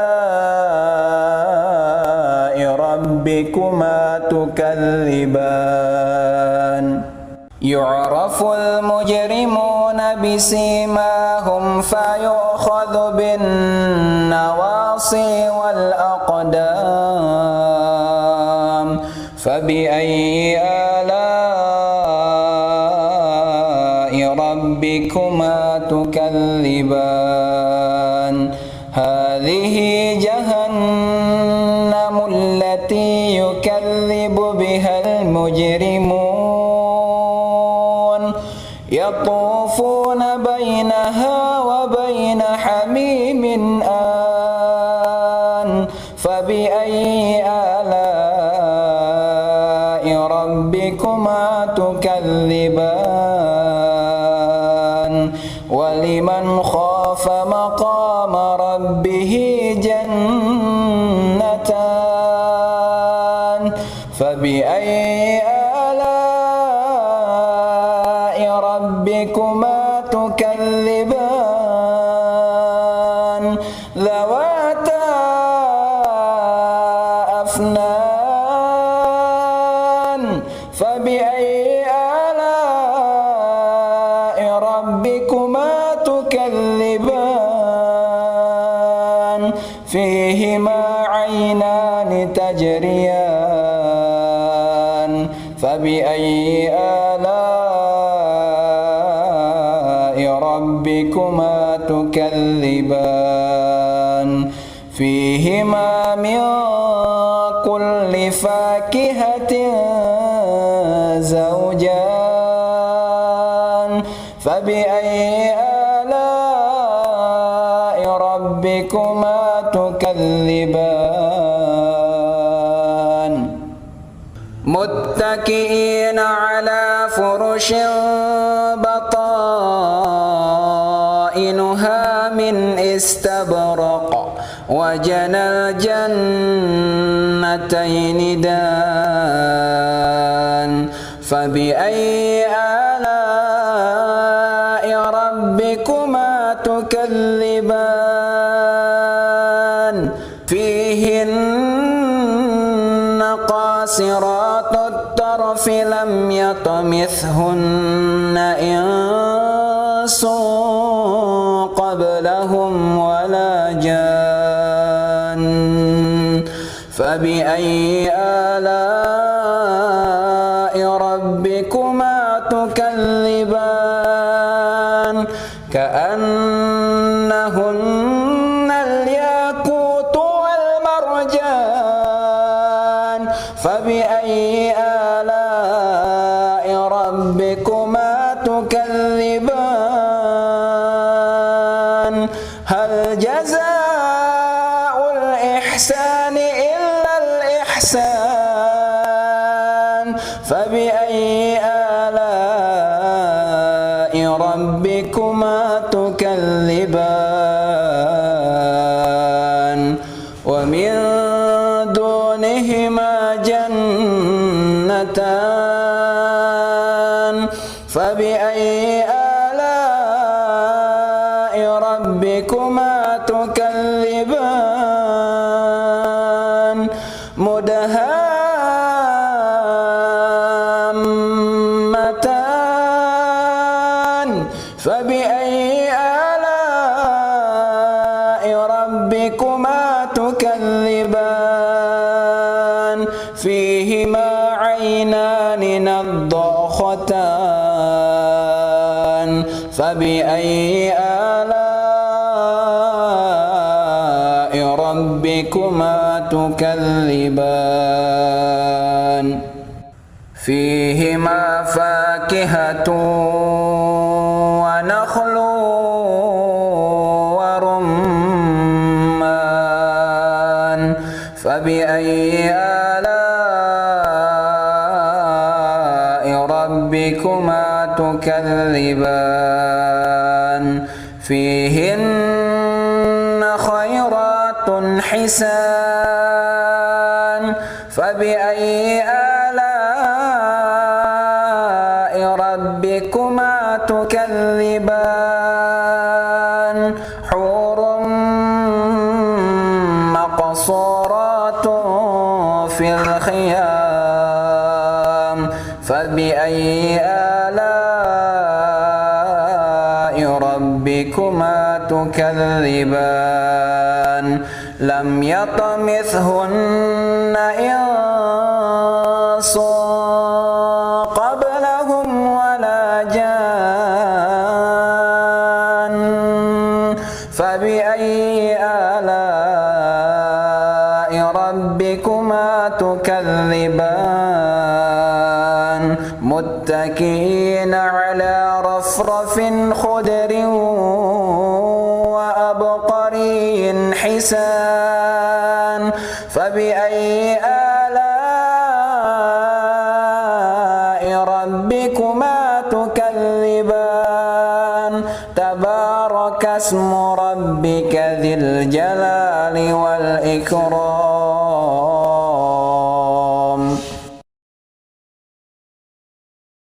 ربكما تكذبان يعرف المجرمون بسيماهم فيؤخذ بالنواصي والأقدام فبأي آلاء ربكما تكذبان هذه جهنم التي يكذب بها المجرمون يطوفون بينها وبين حميم آن فبأي آلاء ربكما تكذبان ولمن خاف مقام ربه جنتان فبأي آلاء ربكما تكذبان ذواتا أفنان فبأي آلاء ربكما تكذبان فيهما عينان تجريان فبأي آلاء ربكما تكذبان فيهما من كل فاكهة زوجان فبأي آلاء ربكما تكذبان متكئين على فرش بطائنها من استبرق وجنى الجنتين دان فبأي آلاء ربكما تكذبان فيهن قاصرات الطرف لم يطمثهن إنس قبلهم ولا جان فبأي آلاء ربكما تكذبان كأنهن الياقوت والمرجان فبأي آلاء ربكما تكذبان هل جزاء الإحسان إلا الإحسان فبأي آلاء ربكما تكذبان ومن دونهما جنتان فبأي آلاء ربكما تكذبان مدهامتان فبأي آلاء ربكما تكذبان فيهما عينان نضاختان فبأي آلاء ربكما تكذبان فيهما فاكهة ونخل ورمان فبأي آلاء ربكما تكذبان فيهن خيرات حسان فبأي آلاء ربكما تكذبان حور مقصورات في الخيام فبأي آلاء ربكما تكذبان لم يطمثهن إنس قبلهم ولا جان فبأي آلاء ربكما تكذبان متكئين على رفرف خضر وأبقري حسان فبأي آلاء ربكما تكذبان تبارك اسم ربك ذي الجلال والإكرام